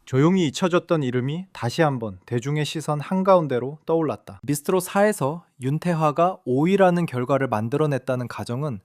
조용히 잊혀졌던 이름이 다시 한번 대중의 시선 한가운데로 떠올랐다. 미스트롯 4에서 윤태화가 5위라는 결과를 만들어냈다는 가정은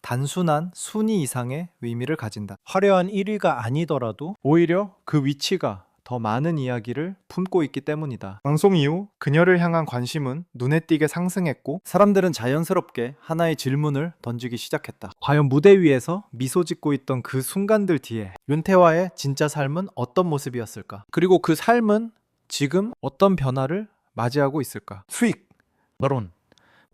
단순한 순위 이상의 의미를 가진다. 화려한 1위가 아니더라도 오히려 그 위치가 더 많은 이야기를 품고 있기 때문이다. 방송 이후 그녀를 향한 관심은 눈에 띄게 상승했고 사람들은 자연스럽게 하나의 질문을 던지기 시작했다. 과연 무대 위에서 미소 짓고 있던 그 순간들 뒤에 윤태화의 진짜 삶은 어떤 모습이었을까? 그리고 그 삶은 지금 어떤 변화를 맞이하고 있을까? 수익, 결혼,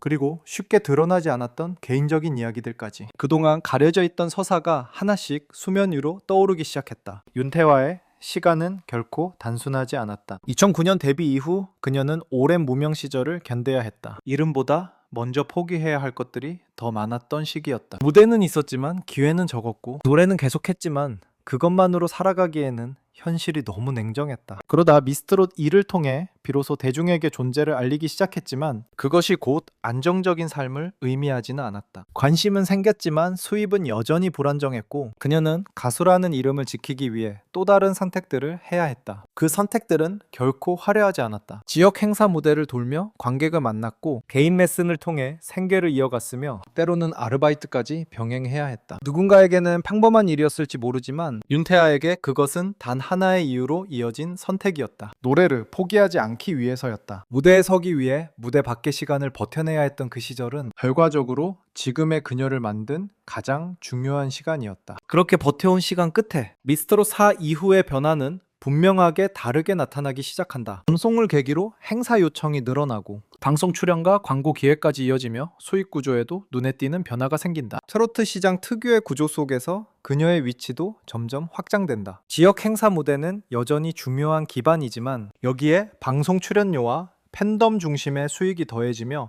그리고 쉽게 드러나지 않았던 개인적인 이야기들까지. 그동안 가려져 있던 서사가 하나씩 수면 위로 떠오르기 시작했다. 윤태화의 시간은 결코 단순하지 않았다. 2009년 데뷔 이후 그녀는 오랜 무명 시절을 견뎌야 했다. 이름보다 먼저 포기해야 할 것들이 더 많았던 시기였다. 무대는 있었지만 기회는 적었고 노래는 계속했지만 그것만으로 살아가기에는 현실이 너무 냉정했다. 그러다 미스트롯 2를 통해 비로소 대중에게 존재를 알리기 시작했지만 그것이 곧 안정적인 삶을 의미하지는 않았다. 관심은 생겼지만 수입은 여전히 불안정했고 그녀는 가수라는 이름을 지키기 위해 또 다른 선택들을 해야 했다. 그 선택들은 결코 화려하지 않았다. 지역 행사 무대를 돌며 관객을 만났고 개인 레슨을 통해 생계를 이어갔으며 때로는 아르바이트까지 병행해야 했다. 누군가에게는 평범한 일이었을지 모르지만 윤태아에게 그것은 단 하나의 이유로 이어진 선택이었다. 노래를 포기하지 않기 위해서였다. 무대에 서기 위해 무대 밖의 시간을 버텨내야 했던 그 시절은 결과적으로 지금의 그녀를 만든 가장 중요한 시간이었다. 그렇게 버텨온 시간 끝에 미스트롯 4 이후의 변화는 분명하게 다르게 나타나기 시작한다. 방송을 계기로 행사 요청이 늘어나고 방송 출연과 광고 기획까지 이어지며 수익 구조에도 눈에 띄는 변화가 생긴다. 트로트 시장 특유의 구조 속에서 그녀의 위치도 점점 확장된다. 지역 행사 무대는 여전히 중요한 기반이지만 여기에 방송 출연료와 팬덤 중심의 수익이 더해지며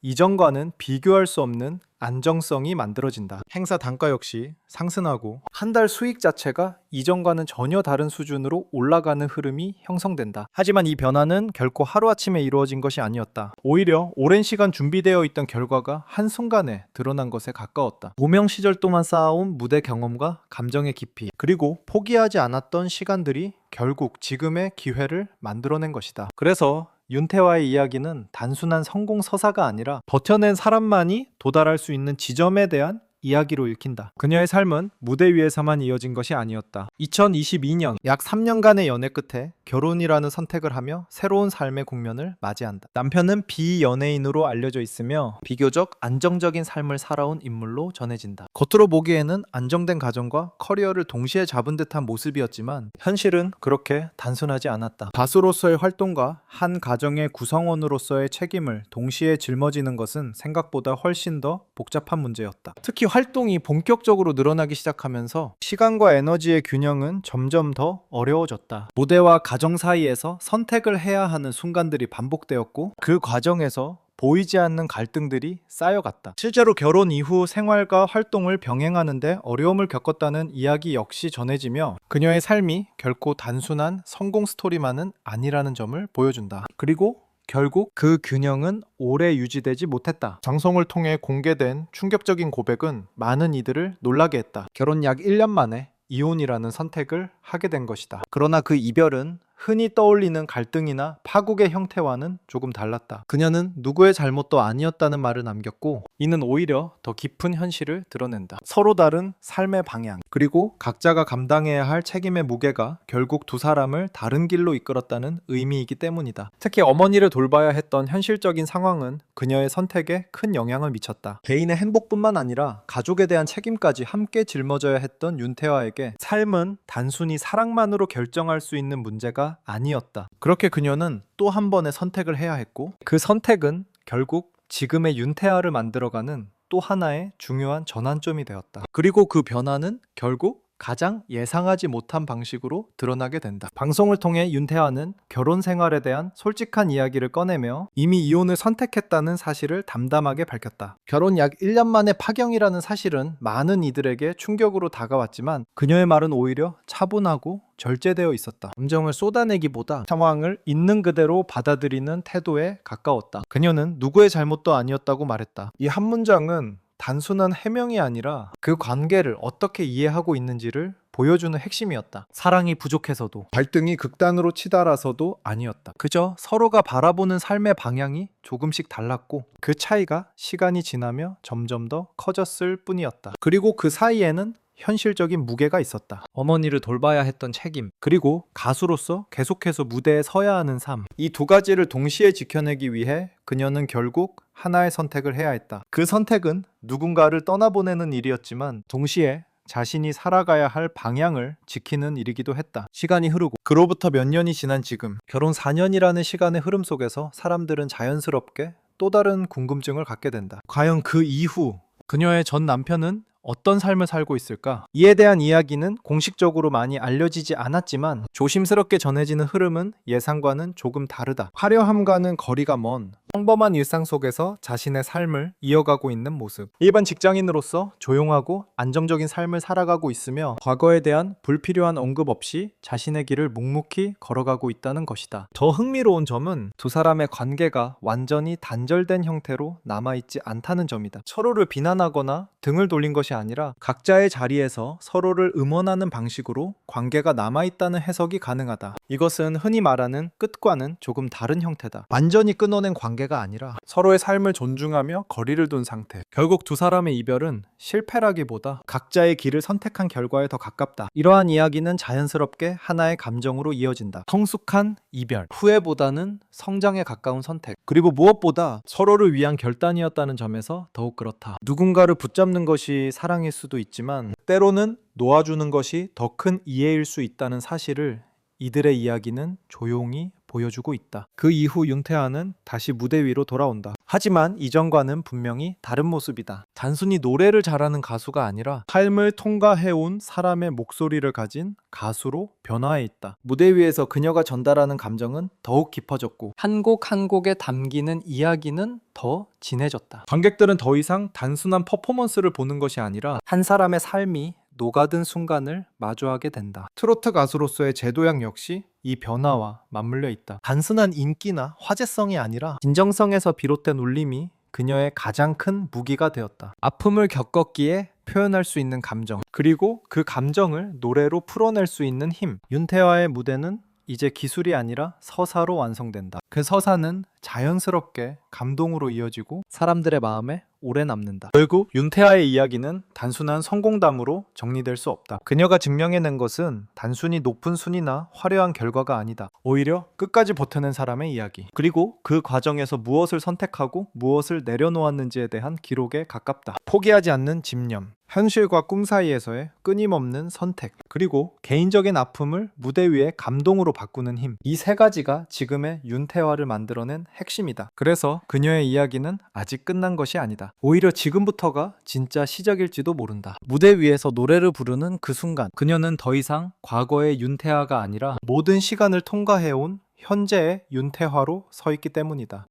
이전과는 비교할 수 없는 안정성이 만들어진다. 행사 단가 역시 상승하고 한 달 수익 자체가 이전과는 전혀 다른 수준으로 올라가는 흐름이 형성된다. 하지만 이 변화는 결코 하루아침에 이루어진 것이 아니었다. 오히려 오랜 시간 준비되어 있던 결과가 한순간에 드러난 것에 가까웠다. 무명 시절 동안 쌓아온 무대 경험과 감정의 깊이, 그리고 포기하지 않았던 시간들이 결국 지금의 기회를 만들어낸 것이다. 그래서 윤태화의 이야기는 단순한 성공 서사가 아니라 버텨낸 사람만이 도달할 수 있는 지점에 대한 이야기로 읽힌다. 그녀의 삶은 무대 위에서만 이어진 것이 아니었다. 2022년 약 3년간의 연애 끝에 결혼이라는 선택을 하며 새로운 삶의 국면을 맞이한다. 남편은 비연예인으로 알려져 있으며 비교적 안정적인 삶을 살아온 인물로 전해진다. 겉으로 보기에는 안정된 가정과 커리어를 동시에 잡은 듯한 모습이었지만 현실은 그렇게 단순하지 않았다. 가수로서의 활동과 한 가정의 구성원으로서의 책임을 동시에 짊어지는 것은 생각보다 훨씬 더 복잡한 문제였다. 특히 활동이 본격적으로 늘어나기 시작하면서 시간과 에너지의 균형은 점점 더 어려워졌다. 무대와 가정 사이에서 선택을 해야 하는 순간들이 반복되었고 그 과정에서 보이지 않는 갈등들이 쌓여갔다. 실제로 결혼 이후 생활과 활동을 병행하는데 어려움을 겪었다는 이야기 역시 전해지며 그녀의 삶이 결코 단순한 성공 스토리만은 아니라는 점을 보여준다. 그리고 결국 그 균형은 오래 유지되지 못했다. 방송을 통해 공개된 충격적인 고백은 많은 이들을 놀라게 했다. 결혼 약 1년 만에 이혼이라는 선택을 하게 된 것이다. 그러나 그 이별은 흔히 떠올리는 갈등이나 파국의 형태와는 조금 달랐다. 그녀는 누구의 잘못도 아니었다는 말을 남겼고 이는 오히려 더 깊은 현실을 드러낸다. 서로 다른 삶의 방향, 그리고 각자가 감당해야 할 책임의 무게가 결국 두 사람을 다른 길로 이끌었다는 의미이기 때문이다. 특히 어머니를 돌봐야 했던 현실적인 상황은 그녀의 선택에 큰 영향을 미쳤다. 개인의 행복뿐만 아니라 가족에 대한 책임까지 함께 짊어져야 했던 윤태화에게 삶은 단순히 사랑만으로 결정할 수 있는 문제가 아니었다. 그렇게 그녀는 또 한 번의 선택을 해야 했고 그 선택은 결국 지금의 윤태아를 만들어가는 또 하나의 중요한 전환점이 되었다. 그리고 그 변화는 결국 가장 예상하지 못한 방식으로 드러나게 된다. 방송을 통해 윤태아는 결혼 생활에 대한 솔직한 이야기를 꺼내며 이미 이혼을 선택했다는 사실을 담담하게 밝혔다. 결혼 약 1년 만에 파경이라는 사실은 많은 이들에게 충격으로 다가왔지만 그녀의 말은 오히려 차분하고 절제되어 있었다. 감정을 쏟아내기보다 상황을 있는 그대로 받아들이는 태도에 가까웠다. 그녀는 누구의 잘못도 아니었다고 말했다. 이 한 문장은 단순한 해명이 아니라 그 관계를 어떻게 이해하고 있는지를 보여주는 핵심이었다. 사랑이 부족해서도, 갈등이 극단으로 치달아서도 아니었다. 그저 서로가 바라보는 삶의 방향이 조금씩 달랐고 그 차이가 시간이 지나며 점점 더 커졌을 뿐이었다. 그리고 그 사이에는 현실적인 무게가 있었다. 어머니를 돌봐야 했던 책임, 그리고 가수로서 계속해서 무대에 서야 하는 삶. 이 두 가지를 동시에 지켜내기 위해 그녀는 결국 하나의 선택을 해야 했다. 그 선택은 누군가를 떠나보내는 일이었지만 동시에 자신이 살아가야 할 방향을 지키는 일이기도 했다. 시간이 흐르고 그로부터 몇 년이 지난 지금, 결혼 4년이라는 시간의 흐름 속에서 사람들은 자연스럽게 또 다른 궁금증을 갖게 된다. 과연 그 이후 그녀의 전 남편은 어떤 삶을 살고 있을까? 이에 대한 이야기는 공식적으로 많이 알려지지 않았지만 조심스럽게 전해지는 흐름은 예상과는 조금 다르다. 화려함과는 거리가 먼 평범한 일상 속에서 자신의 삶을 이어가고 있는 모습. 일반 직장인으로서 조용하고 안정적인 삶을 살아가고 있으며 과거에 대한 불필요한 언급 없이 자신의 길을 묵묵히 걸어가고 있다는 것이다. 더 흥미로운 점은 두 사람의 관계가 완전히 단절된 형태로 남아있지 않다는 점이다. 서로를 비난하거나 등을 돌린 것이 아니라 각자의 자리에서 서로를 응원하는 방식으로 관계가 남아있다는 해석이 가능하다. 이것은 흔히 말하는 끝과는 조금 다른 형태다. 완전히 끊어낸 관계가 아니라 서로의 삶을 존중하며 거리를 둔 상태. 결국 두 사람의 이별은 실패라기보다 각자의 길을 선택한 결과에 더 가깝다. 이러한 이야기는 자연스럽게 하나의 감정으로 이어진다. 성숙한 이별, 후회보다는 성장에 가까운 선택, 그리고 무엇보다 서로를 위한 결단이었다는 점에서 더욱 그렇다. 누군가를 붙잡는 것이 사랑일 수도 있지만 때로는 놓아주는 것이 더 큰 이해일 수 있다는 사실을 이들의 이야기는 조용히 보여주고 있다. 그 이후 윤태아는 다시 무대 위로 돌아온다. 하지만 이전과는 분명히 다른 모습이다. 단순히 노래를 잘하는 가수가 아니라 삶을 통과해온 사람의 목소리를 가진 가수로 변화해 있다. 무대 위에서 그녀가 전달하는 감정은 더욱 깊어졌고 한 곡 한 곡에 담기는 이야기는 더 진해졌다. 관객들은 더 이상 단순한 퍼포먼스를 보는 것이 아니라 한 사람의 삶이 녹아든 순간을 마주하게 된다. 트로트 가수로서의 제도양 역시 이 변화와 맞물려 있다. 단순한 인기나 화제성이 아니라 진정성에서 비롯된 울림이 그녀의 가장 큰 무기가 되었다. 아픔을 겪었기에 표현할 수 있는 감정, 그리고 그 감정을 노래로 풀어낼 수 있는 힘. 윤태화의 무대는 이제 기술이 아니라 서사로 완성된다. 그 서사는 자연스럽게 감동으로 이어지고 사람들의 마음에 오래 남는다. 결국 윤태아의 이야기는 단순한 성공담으로 정리될 수 없다. 그녀가 증명해낸 것은 단순히 높은 순위나 화려한 결과가 아니다. 오히려 끝까지 버텨낸 사람의 이야기, 그리고 그 과정에서 무엇을 선택하고 무엇을 내려놓았는지에 대한 기록에 가깝다. 포기하지 않는 집념, 현실과 꿈 사이에서의 끊임없는 선택, 그리고 개인적인 아픔을 무대 위에 감동으로 바꾸는 힘. 이 세 가지가 지금의 윤태화를 만들어낸 핵심이다. 그래서 그녀의 이야기는 아직 끝난 것이 아니다. 오히려 지금부터가 진짜 시작일지도 모른다. 무대 위에서 노래를 부르는 그 순간, 그녀는 더 이상 과거의 윤태화가 아니라 모든 시간을 통과해온 현재의 윤태화로 서 있기 때문이다.